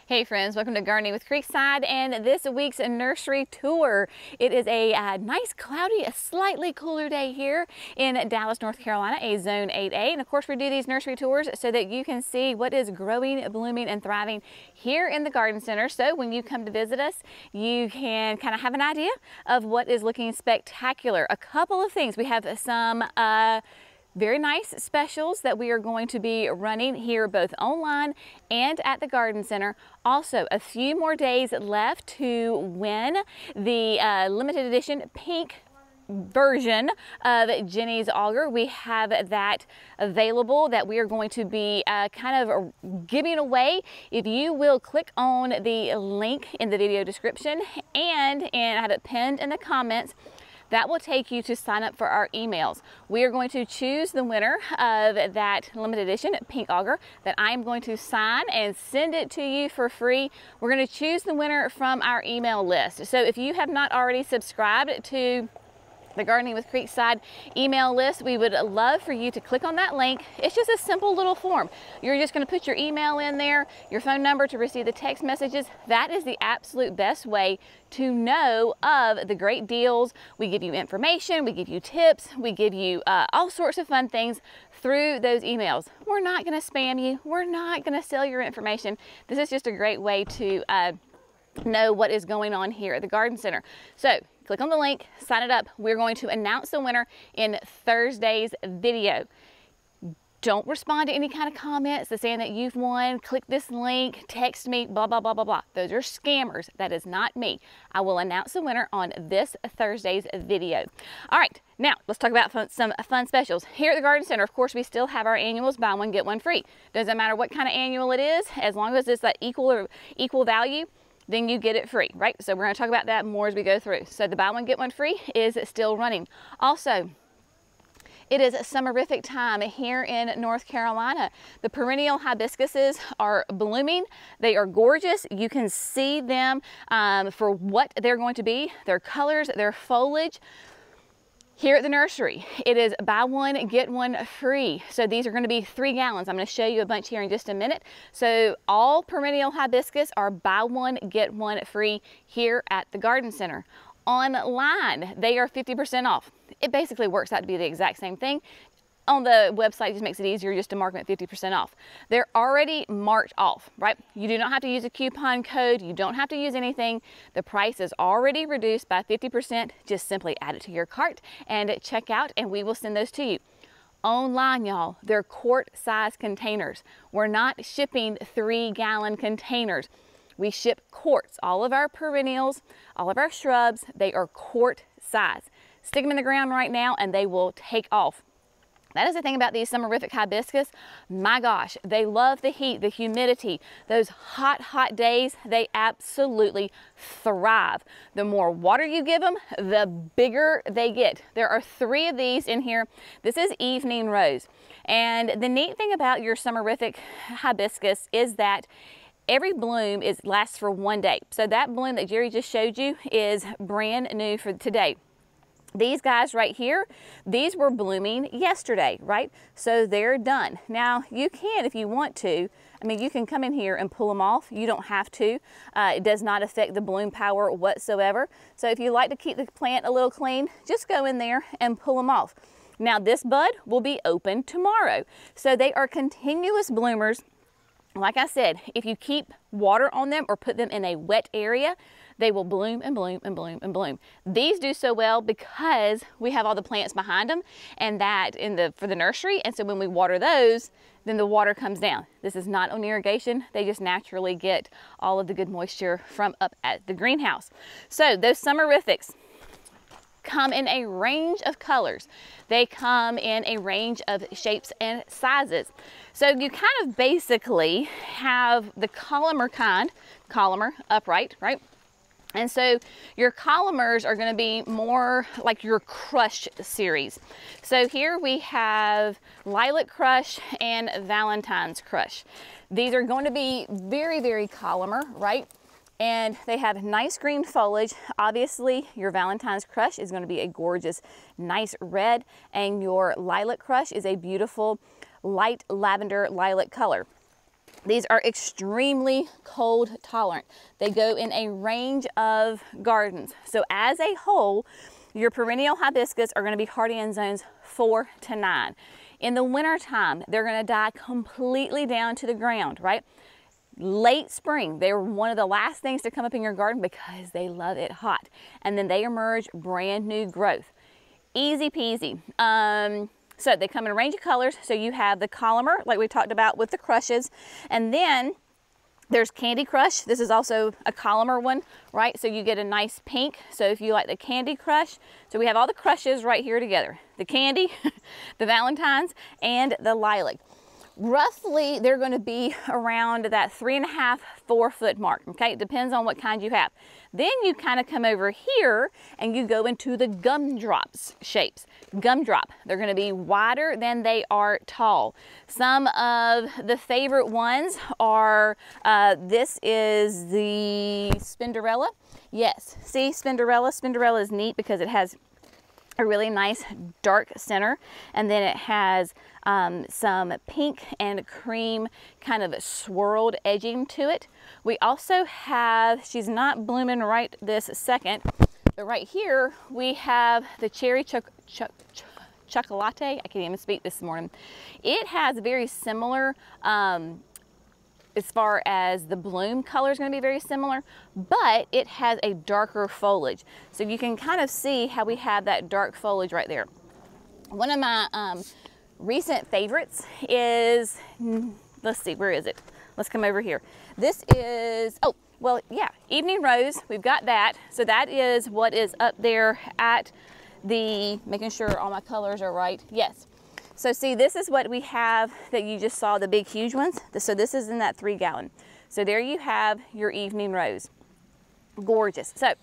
Hey friends, welcome to Gardening with Creekside and this week's nursery tour. It is a nice cloudy, a slightly cooler day here in Dallas, North Carolina, a zone 8A. And of course we do these nursery tours so that you can see what is growing, blooming, and thriving here in the garden center. So when you come to visit us, you can kind of have an idea of what is looking spectacular. A couple of things. We have some very nice specials that we are going to be running here both online and at the garden center. Also, a few more days left to win the limited edition pink version of Jenny's auger. We have that available that we are going to be kind of giving away. If you will click on the link in the video description and I have it pinned in the comments, that will take you to sign up for our emails. We are going to choose the winner of that limited edition pink auger that I'm going to sign and send it to you for free. We're going to choose the winner from our email list. So if you have not already subscribed to the Gardening with Creekside email list, we would love for you to click on that link. It's just a simple little form. You're just going to put your email in there, your phone number to receive the text messages. That is the absolute best way to know of the great deals. We give you information, we give you tips, we give you all sorts of fun things through those emails. We're not going to spam you. We're not going to sell your information. This is just a great way to know what is going on here at the garden center. So click on the link, sign it up. We're going to announce the winner in Thursday's video. Don't respond to any kind of comments that saying that you've won, click this link, text me, blah, blah, blah, blah, blah. Those are scammers. That is not me. I will announce the winner on this Thursday's video. All right, now let's talk about some fun specials. Here at the garden center, of course, we still have our annuals, buy one, get one free. Doesn't matter what kind of annual it is, as long as it's that equal value, then you get it free, right? So we're going to talk about that more as we go through. So the buy one, get one free is still running. Also, it is Summerific time here in North Carolina. The perennial hibiscuses are blooming. They are gorgeous. You can see them for what they're going to be, their colors, their foliage. Here at the nursery, it is buy one, get one free. So these are going to be 3 gallons. I'm going to show you a bunch here in just a minute. So all perennial hibiscus are buy one, get one free here at the garden center. Online, they are 50% off. It basically works out to be the exact same thing. On the website, it just makes it easier just to mark them at 50% off. They're already marked off, right? You do not have to use a coupon code. You don't have to use anything. The price is already reduced by 50%. Just simply add it to your cart and check out, and we will send those to you. Online, y'all, they're quart-size containers. We're not shipping 3-gallon containers. We ship quarts. All of our perennials, all of our shrubs, they are quart size. Stick them in the ground right now and they will take off. That is the thing about these Summerific hibiscus. My gosh, they love the heat, the humidity, those hot, hot days. They absolutely thrive. The more water you give them, the bigger they get. There are 3 of these in here. This is evening rose. And the neat thing about your Summerific hibiscus is that every bloom lasts for 1 day. So that bloom that Jerry just showed you is brand new for today. These guys right here, these were blooming yesterday, right? So they're done. Now you can, if you want to, I mean, you can come in here and pull them off. You don't have to. It does not affect the bloom power whatsoever. So if you like to keep the plant a little clean, just go in there and pull them off. Now this bud will be open tomorrow. So they are continuous bloomers. Like I said, if you keep water on them or put them in a wet area, they will bloom and bloom and bloom and bloom. These do so well because we have all the plants behind them and that for the nursery. And so when we water those, then the water comes down. This is not on irrigation. They just naturally get all of the good moisture from up at the greenhouse. So those Summerifics come in a range of colors. They come in a range of shapes and sizes. So you kind of basically have the columnar upright, right? And so your columnars are going to be more like your Crush series. So here we have Lilac Crush and Valentine's Crush. These are going to be very, very columnar, right? And they have nice green foliage. Obviously, your Valentine's Crush is going to be a gorgeous, nice red, and your Lilac Crush is a beautiful light lavender lilac color. These are extremely cold tolerant. They go in a range of gardens. So as a whole, your perennial hibiscus are going to be hardy in zones 4 to 9. In the winter time, they're going to die completely down to the ground, right? Late spring, they're one of the last things to come up in your garden because they love it hot. And then they emerge brand new growth. Easy peasy. So they come in a range of colors. So you have the columnar, like we talked about with the crushes. And then there's Candy Crush. This is also a columnar one, right? So you get a nice pink. So if you like the Candy Crush, so we have all the crushes right here together. The candy, the Valentine's, and the lilac. Roughly, they're going to be around that 3.5, 4 foot mark, okay? It depends on what kind you have. Then you kind of come over here and you go into the gumdrops shapes. Gumdrop, they're going to be wider than they are tall. Some of the favorite ones are, this is the Spinderella. Yes, see Spinderella? Spinderella is neat because it has a really nice dark center, and then it has some pink and cream kind of swirled edging to it. We also have, she's not blooming right this second, but right here we have the cherry chocolate. I can't even speak this morning. It has very similar, as far as the bloom color is going to be very similar, but it has a darker foliage. So you can kind of see how we have that dark foliage right there. One of my recent favorites is, let's see, where is it? Let's come over here. This is, oh, well, yeah, Evening Rose. We've got that. So that is what is up there at the, making sure all my colors are right. Yes. So see, this is what we have that you just saw, the big, huge ones. So this is in that 3 gallon. So there you have your Evening Rose. Gorgeous. So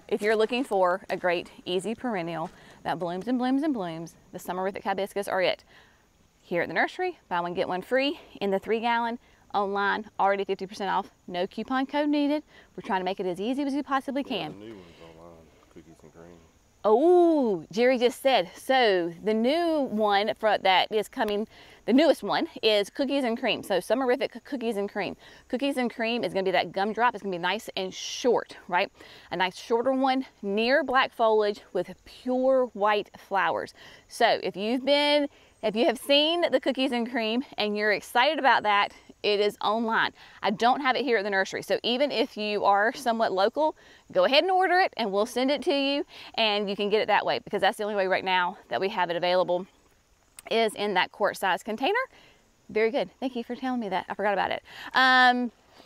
if you're looking for a great, easy perennial that blooms and blooms and blooms, the Summerific hibiscus are it. Here at the nursery, buy one, get one free in the 3 gallon. Online, already 50% off. No coupon code needed. We're trying to make it as easy as we possibly can. The new ones online, cookies and cream. Oh, Jerry just said, so the new one that is coming, the newest one is cookies and cream. So Summerific cookies and cream. Cookies and cream is going to be that gumdrop. It's going to be nice and short, right? A nice shorter one, near black foliage with pure white flowers. So if you have seen the cookies and cream and you're excited about that, it is online. I don't have it here at the nursery. So even if you are somewhat local, go ahead and order it and we'll send it to you and you can get it that way, because that's the only way right now that we have it available is in that quart size container. Very good. Thank you for telling me that. I forgot about it.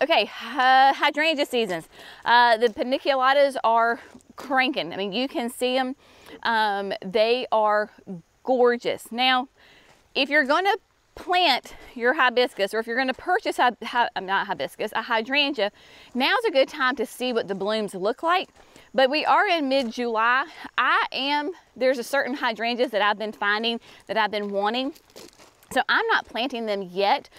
Okay, hydrangea seasons. The paniculatas are cranking. I mean, you can see them. They are gorgeous. Now, if you're going to plant your hibiscus, or if you're going to purchase a hydrangea, now's a good time to see what the blooms look like. But we are in mid-July. There's a certain hydrangeas that I've been finding that I've been wanting. So I'm not planting them yet,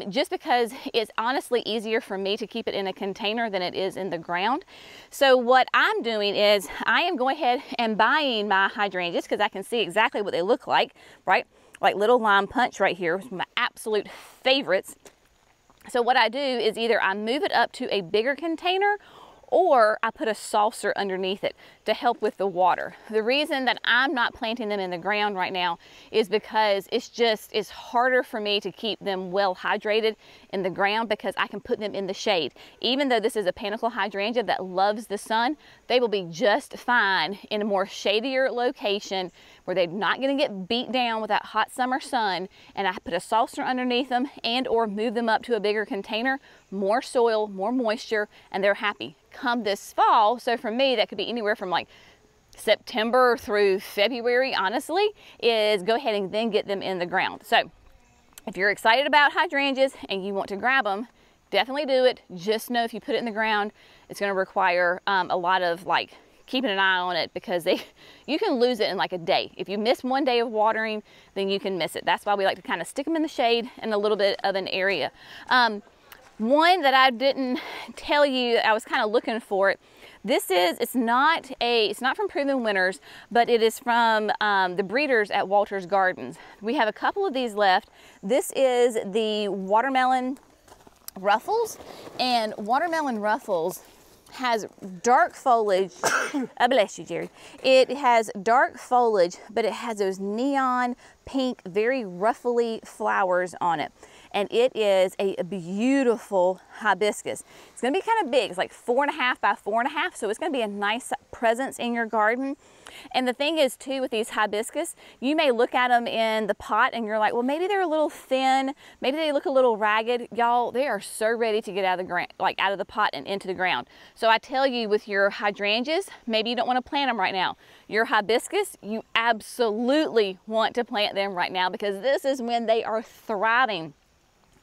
just because it's honestly easier for me to keep it in a container than it is in the ground. So what I'm doing is I am going ahead and buying my hydrangeas because I can see exactly what they look like, right? Like Little Lime Punch right here, my absolute favorites. So what I do is either I move it up to a bigger container or I put a saucer underneath it to help with the water. The reason that I'm not planting them in the ground right now is because it's harder for me to keep them well hydrated in the ground, because I can put them in the shade. Even though this is a panicle hydrangea that loves the sun, they will be just fine in a more shadier location where they're not going to get beat down with that hot summer sun. And I put a saucer underneath them and or move them up to a bigger container, more soil, more moisture, and they're happy. Come this fall, so for me that could be anywhere from like September through February, honestly, is go ahead and then get them in the ground. So if you're excited about hydrangeas and you want to grab them, definitely do it. Just know if you put it in the ground, it's going to require a lot of like keeping an eye on it, because you can lose it in like a day. If you miss one day of watering, then you can miss it. That's why we like to kind of stick them in the shade in a little bit of an area. One that I didn't tell you, I was kind of looking for it. it's not from Proven Winners, but it is from the breeders at Walter's Gardens. We have a couple of these left. This is the Watermelon Ruffles, and Watermelon Ruffles has dark foliage. I bless you, Jerry. It has dark foliage, but it has those neon pink, very ruffly flowers on it. And it is a beautiful hibiscus. It's gonna be kind of big. It's like 4.5 by 4.5, so it's gonna be a nice presence in your garden. And the thing is too, with these hibiscus, you may look at them in the pot and you're like, well, maybe they're a little thin, maybe they look a little ragged. Y'all, they are so ready to get out of the ground, like out of the pot and into the ground. So I tell you, with your hydrangeas, maybe you don't want to plant them right now. Your hibiscus, you absolutely want to plant them right now, because this is when they are thriving.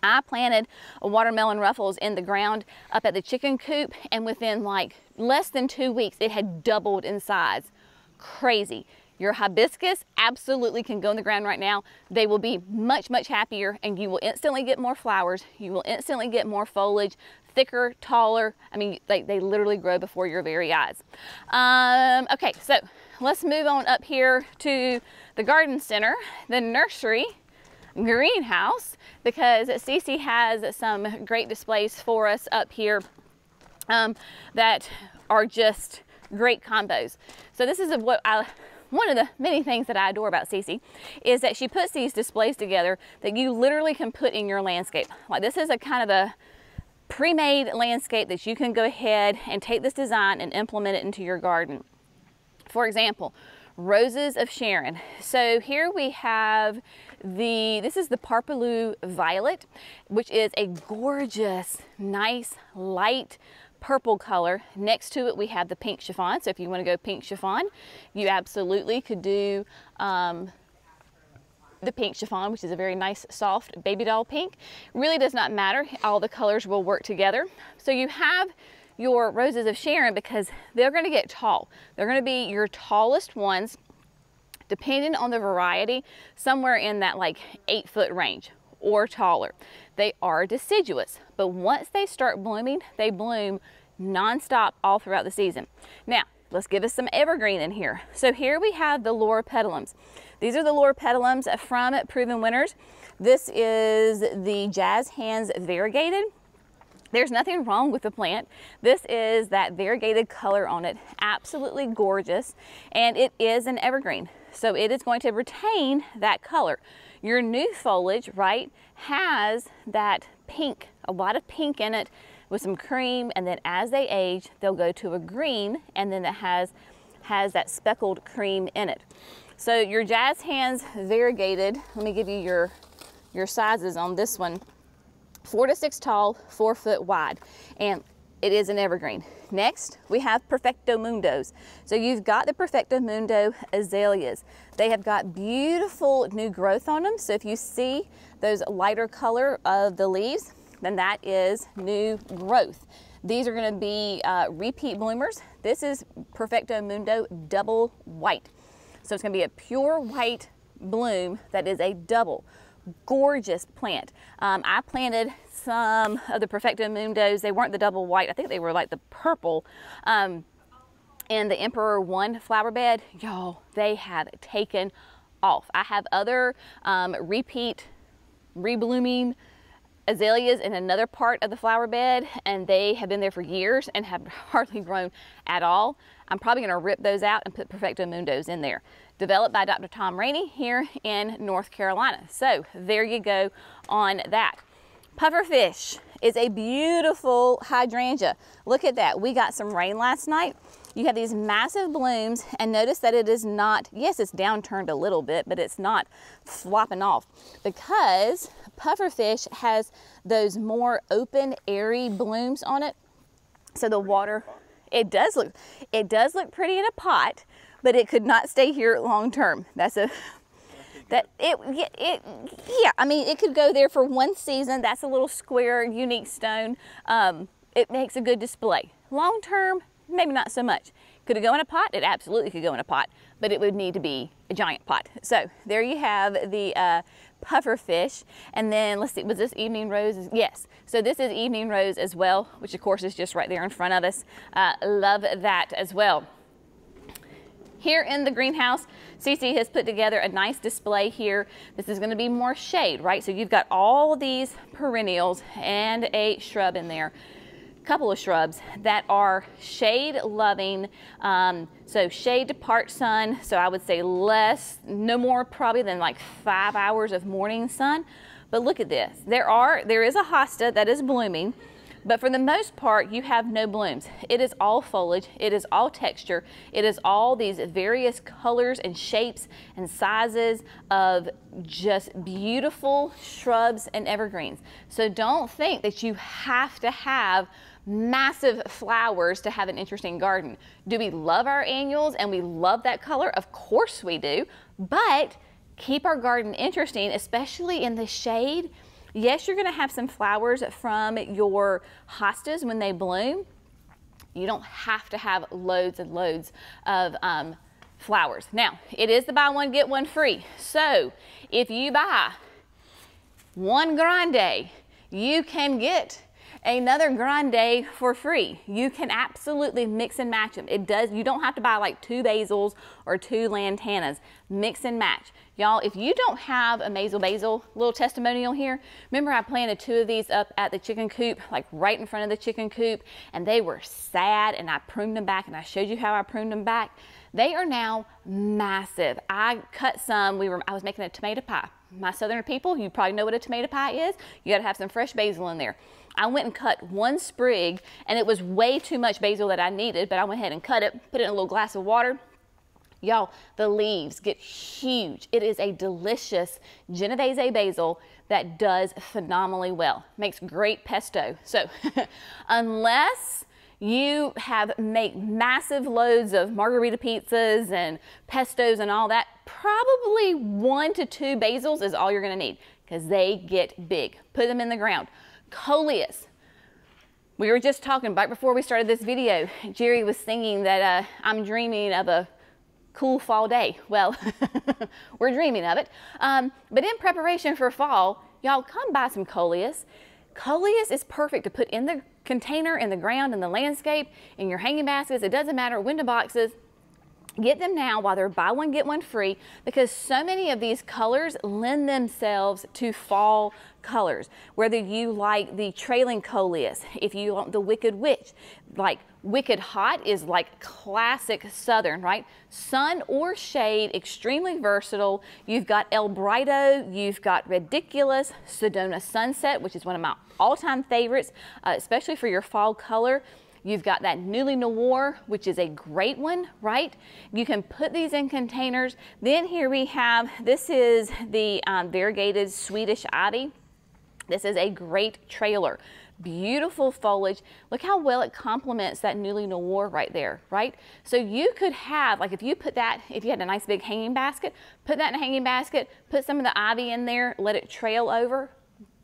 I planted a Watermelon Ruffles in the ground up at the chicken coop, and within like less than 2 weeks, it had doubled in size. Crazy. Your hibiscus absolutely can go in the ground right now. They will be much, much happier, and you will instantly get more flowers. You will instantly get more foliage, thicker, taller. I mean, they literally grow before your very eyes. Okay, so let's move on up here to the garden center, the nursery, greenhouse, because Cece has some great displays for us up here that are just great combos. So this is one of the many things that I adore about Cece, is that she puts these displays together that you literally can put in your landscape. Like, this is a kind of a pre-made landscape that you can go ahead and take this design and implement it into your garden. For example, Roses of Sharon. So here we have this is the Parpaloo Violet, which is a gorgeous, nice, light purple color. Next to it we have the pink chiffon. So if you want to go pink chiffon, you absolutely could do the pink chiffon, which is a very nice, soft baby doll pink. Really does not matter. All the colors will work together. So you have your Roses of Sharon, because they're going to get tall. They're going to be your tallest ones, depending on the variety, somewhere in that like 8-foot range or taller. They are deciduous, but once they start blooming, they bloom nonstop all throughout the season. Now, let's give us some evergreen in here. So here we have the Loropetalums. These are the Loropetalums from Proven Winners. This is the Jazz Hands Variegated. There's nothing wrong with the plant. This is that variegated color on it. Absolutely gorgeous. And it is an evergreen, so it is going to retain that color. Your new foliage, right, has that pink, a lot of pink in it with some cream, and then as they age, they'll go to a green, and then it has that speckled cream in it. So your Jazz Hands Variegated, let me give you your sizes on this one. 4 to 6 tall, 4 foot wide, and it is an evergreen. Next, we have Perfecto Mundos. So you've got the Perfecto Mundo azaleas. They have got beautiful new growth on them. So if you see those lighter color of the leaves, then that is new growth. These are going to be repeat bloomers. This is Perfecto Mundo double white. So it's going to be a pure white bloom that is a double. Gorgeous plant. I planted some of the Perfecto Mundos. They weren't the double white. I think they were like the purple in the Emperor 1 flower bed. Y'all, they have taken off. I have other repeat reblooming azaleas in another part of the flower bed, and they have been there for years and have hardly grown at all. I'm probably going to rip those out and put Perfecto Mundos in there. Developed by Dr. Tom Rainey here in North Carolina. So there you go on that. Pufferfish is a beautiful hydrangea. Look at that. We got some rain last night. You have these massive blooms, and notice that it is not, yes, it's downturned a little bit, but it's not flopping off, because pufferfish has those more open, airy blooms on it. So the water, it does look pretty in a pot, but it could not stay here long term. Yeah, I mean, it could go there for one season. That's a little square, unique stone. It makes a good display. Long term, maybe not so much. Could it go in a pot? It absolutely could go in a pot, but it would need to be a giant pot. So there you have the pufferfish. And then let's see, was this evening rose? Yes. So this is evening rose as well, which of course is just right there in front of us. Love that as well. Here in the greenhouse, Cece has put together a nice display here. This is going to be more shade, right? So you've got all these perennials and a shrub in there. Couple of shrubs that are shade loving, so shade to part sun, so I would say no more probably than like 5 hours of morning sun. But look at this, there is a hosta that is blooming, but for the most part you have no blooms. It is all foliage, it is all texture, it is all these various colors and shapes and sizes of just beautiful shrubs and evergreens. So don't think that you have to have massive flowers to have an interesting garden. Do we love our annuals and we love that color? Of course we do, but keep our garden interesting, especially in the shade. Yes, you're going to have some flowers from your hostas when they bloom. You don't have to have loads and loads of flowers. Now, it is the buy one, get one free. So if you buy one grande, you can get another grande for free. You can absolutely mix and match them. You don't have to buy like 2 basils or 2 lantanas. Mix and match. Y'all, if you don't have a basil, little testimonial here, remember I planted 2 of these up at the chicken coop, like right in front of the chicken coop, and they were sad, and I pruned them back, and I showed you how I pruned them back. They are now massive. I cut some, I was making a tomato pie. My southern people, you probably know what a tomato pie is. You gotta have some fresh basil in there. I went and cut 1 sprig, and it was way too much basil that I needed, but I went ahead and cut it, put it in a little glass of water. Y'all, the leaves get huge. It is a delicious Genovese basil that does phenomenally well. Makes great pesto. So unless you make massive loads of margarita pizzas and pestos and all that, probably 1 to 2 basils is all you're gonna need, because they get big. Put them in the ground. Coleus. We were just talking right before we started this video. Jerry was singing that I'm dreaming of a cool fall day. Well, we're dreaming of it. But in preparation for fall, y'all come buy some Coleus. Coleus is perfect to put in the container, in the ground, in the landscape, in your hanging baskets. It doesn't matter, window boxes. Get them now while they're buy one, get one free, because so many of these colors lend themselves to fall colors. Whether you like the trailing coleus, if you want the Wicked Witch, like Wicked Hot is like classic Southern, right? Sun or shade, extremely versatile. You've got El Brido, you've got Ridiculous, Sedona Sunset, which is one of my all-time favorites, especially for your fall color. You've got that Newly Noir, which is a great one, right? You can put these in containers. Then here we have, this is the variegated Swedish Ivy. This is a great trailer. Beautiful foliage. Look how well it complements that Newly Noir right there, right? So you could have, like if you put that, if you had a nice big hanging basket, put that in a hanging basket, put some of the ivy in there, let it trail over.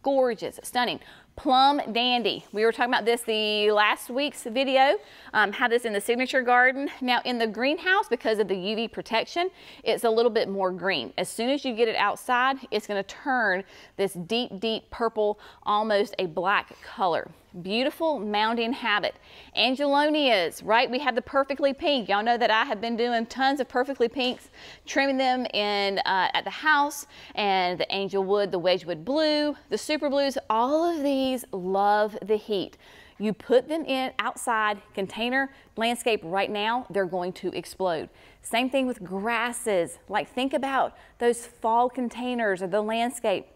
Gorgeous, stunning. Plum Dandy. We were talking about this the last week's video, how this in the signature garden. Now in the greenhouse, because of the UV protection, it's a little bit more green. As soon as you get it outside, it's going to turn this deep, deep purple, almost a black color. Beautiful mounding habit. Angelonias, right? We have the perfectly pink. Y'all know that I have been doing tons of perfectly pinks, trimming them in at the house, and the Angelwood, the Wedgwood blue, the super blues, all of these love the heat. You put them in outside container landscape right now, they're going to explode. Same thing with grasses. Like think about those fall containers or the landscape.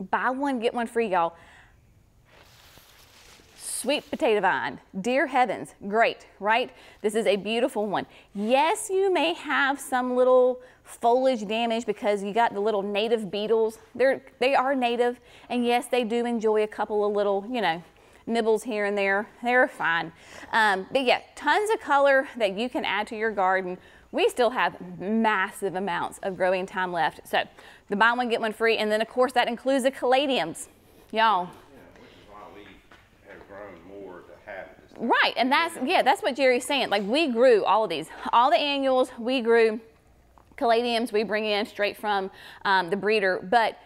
Buy one, get one free, y'all. Sweet potato vine, dear heavens, great, right? This is a beautiful one. Yes, you may have some little foliage damage because you got the little native beetles. They are native, and yes, they do enjoy a couple of little, you know, nibbles here and there. They're fine. But yeah, tons of color that you can add to your garden. We still have massive amounts of growing time left. So the buy one, get one free, and then of course that includes the caladiums, y'all. Right, and that's what Jerry's saying. Like we grew all of these, all the annuals, we grew caladiums we bring in straight from the breeder, but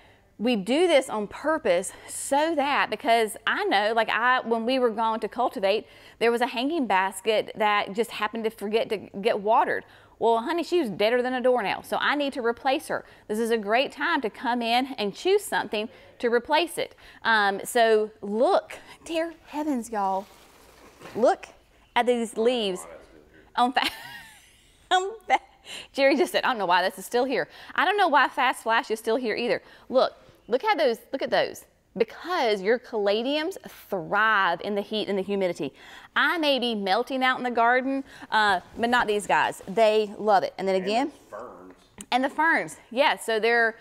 we do this on purpose so that, because I know, like when we were going to cultivate, there was a hanging basket that just happened to forget to get watered. Well, honey, she was deader than a doornail, so I need to replace her. This is a great time to come in and choose something to replace it. So look, dear heavens, y'all, look at these leaves on Jerry just said, I don't know why this is still here. I don't know why Fast Flash is still here either. Look at those, look at those. Because your caladiums thrive in the heat and the humidity. I may be melting out in the garden, but not these guys. They love it. And then again, and the ferns, yeah. So they're,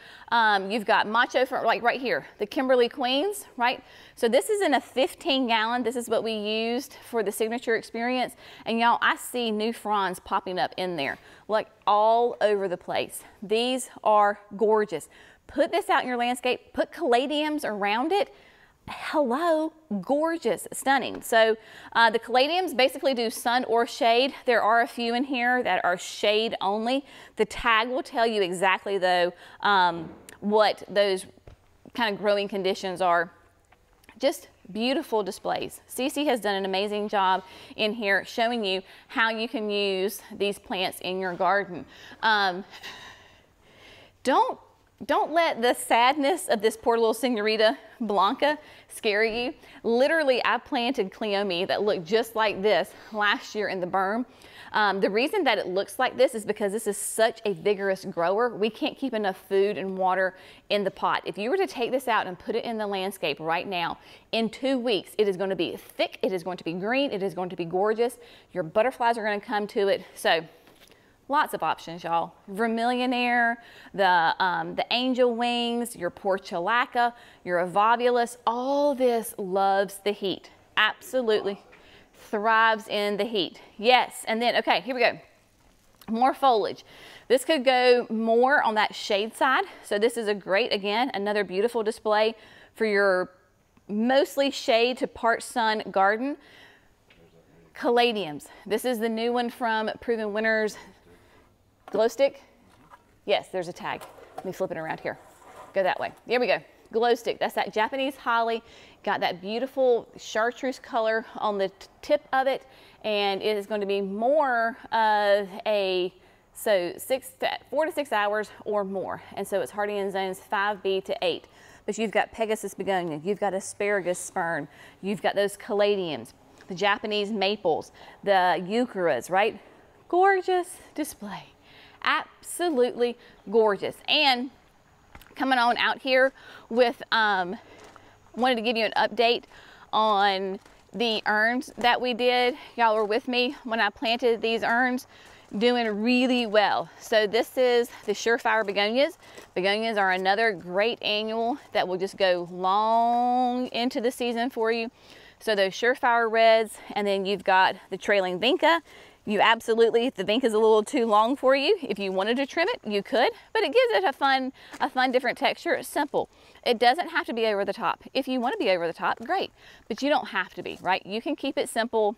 you've got macho fern, like right here, the Kimberly Queens, right? So this is in a 15-gallon. This is what we used for the signature experience. And y'all, I see new fronds popping up in there, like all over the place. These are gorgeous. Put this out in your landscape, put caladiums around it. Hello, gorgeous, stunning. So the caladiums basically do sun or shade. There are a few in here that are shade only. The tag will tell you exactly though what those kind of growing conditions are. Just beautiful displays. Cece has done an amazing job in here showing you how you can use these plants in your garden. Don't let the sadness of this poor little Senorita Blanca scare you. Literally, I planted Cleome that looked just like this last year in the berm. The reason that it looks like this is because this is such a vigorous grower. We can't keep enough food and water in the pot. If you were to take this out and put it in the landscape right now, in 2 weeks, it is going to be thick, it is going to be green, it is going to be gorgeous. Your butterflies are going to come to it. So lots of options, y'all. Vermillionaire, the angel wings, your portulaca, your avovulus, all this loves the heat. Absolutely thrives in the heat. Yes, and then, okay, here we go. More foliage. This could go more on that shade side. So this is a great, again, another beautiful display for your mostly shade to part sun garden. Caladiums. This is the new one from Proven Winners. Glow stick? Yes, there's a tag. Let me flip it around here. Go that way. There we go. Glow stick. That's that Japanese holly. Got that beautiful chartreuse color on the tip of it. And it is going to be more of a, so 4 to 6 hours or more. And so it's hardy in zones 5B to 8. But you've got Pegasus begonia. You've got asparagus fern. You've got those caladiums, the Japanese maples, the eucharas, right? Gorgeous display. Absolutely gorgeous. And coming on out here with, wanted to give you an update on the urns that we did. Y'all were with me when I planted these urns, doing really well. So this is the Surefire begonias. Begonias are another great annual that will just go long into the season for you. So those Surefire reds, and then you've got the trailing vinca. You absolutely, if the vinca is a little too long for you, if you wanted to trim it, you could, but it gives it a fun different texture. It's simple. It doesn't have to be over the top. If you want to be over the top, great, but you don't have to be, right? You can keep it simple,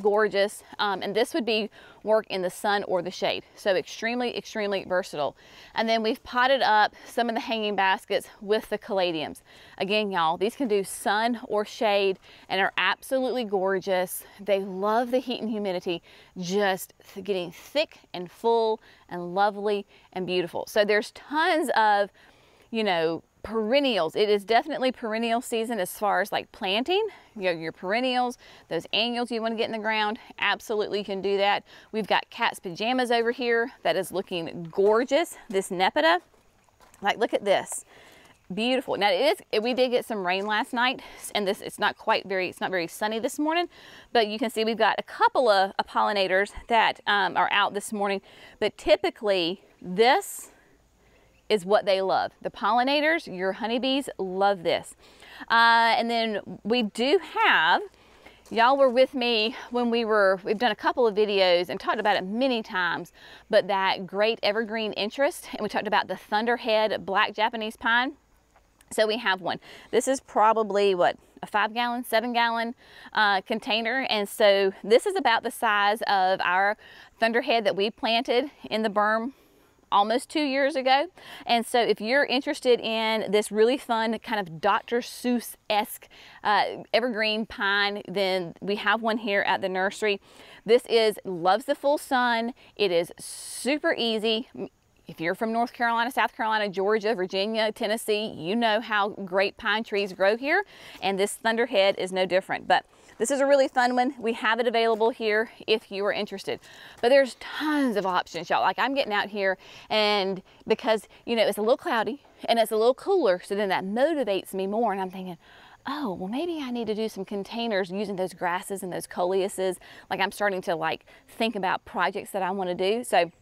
gorgeous, and this would be work in the sun or the shade. So extremely versatile. And then we've potted up some of the hanging baskets with the caladiums. Again, y'all, these can do sun or shade and are absolutely gorgeous. They love the heat and humidity, just getting thick and full and lovely and beautiful. So there's tons of, you know, perennials. It is definitely perennial season as far as like planting. You know, your perennials, those annuals you want to get in the ground, absolutely can do that. We've got cat's pajamas over here that is looking gorgeous. This Nepeta, like look at this, beautiful. Now we did get some rain last night, and it's not very sunny this morning, but you can see we've got a couple of pollinators that are out this morning. But typically this is what they love. The pollinators, your honeybees love this. And then we do have, y'all were with me when we've done a couple of videos and talked about it many times, but that great evergreen interest, and we talked about the Thunderhead black Japanese pine. So we have one. This is probably what, a 5-gallon, 7-gallon container. And so this is about the size of our Thunderhead that we planted in the berm almost 2 years ago. And so if you're interested in this really fun kind of Dr. Seuss-esque evergreen pine, then we have one here at the nursery. This loves the full sun. It is super easy. If you're from North Carolina, South Carolina, Georgia, Virginia, Tennessee, you know how great pine trees grow here, and this Thunderhead is no different. But this is a really fun one. We have it available here if you are interested. But there's tons of options, y'all. Like, I'm getting out here, and because, you know, it's a little cloudy and it's a little cooler, so then that motivates me more, and I'm thinking, oh, well, maybe I need to do some containers using those grasses and those coleuses. Like, I'm starting to like think about projects that I want to do. So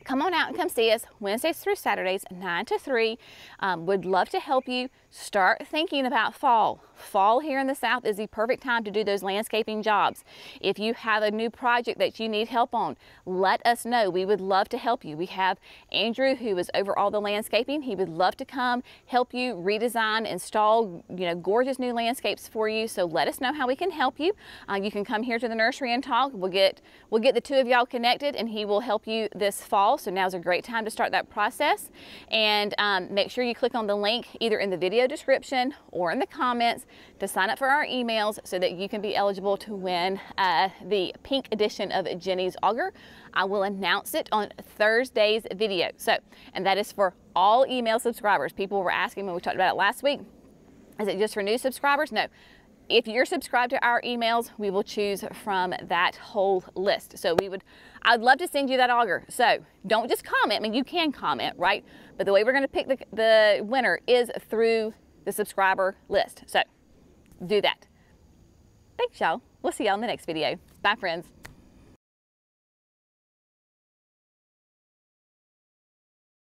come on out and come see us Wednesdays through Saturdays, 9 to 3. Would love to help you start thinking about fall. Fall here in the South is the perfect time to do those landscaping jobs. If you have a new project that you need help on, let us know. We would love to help you. We have Andrew, who is over all the landscaping. He would love to come help you redesign, install, you know, gorgeous new landscapes for you. So let us know how we can help you. You can come here to the nursery and talk. We'll get the two of y'all connected, and he will help you this fall. So now's a great time to start that process. And make sure you click on the link either in the video description or in the comments to sign up for our emails so that you can be eligible to win the pink edition of Jenny's Auger. I will announce it on Thursday's video. So, and that is for all email subscribers. People were asking when we talked about it last week, is it just for new subscribers? No. If you're subscribed to our emails, we will choose from that whole list. So I'd love to send you that auger. So don't just comment. I mean, you can comment, right? But the way we're going to pick the winner is through the subscriber list. So do that. Thanks, y'all. We'll see y'all in the next video. Bye, friends.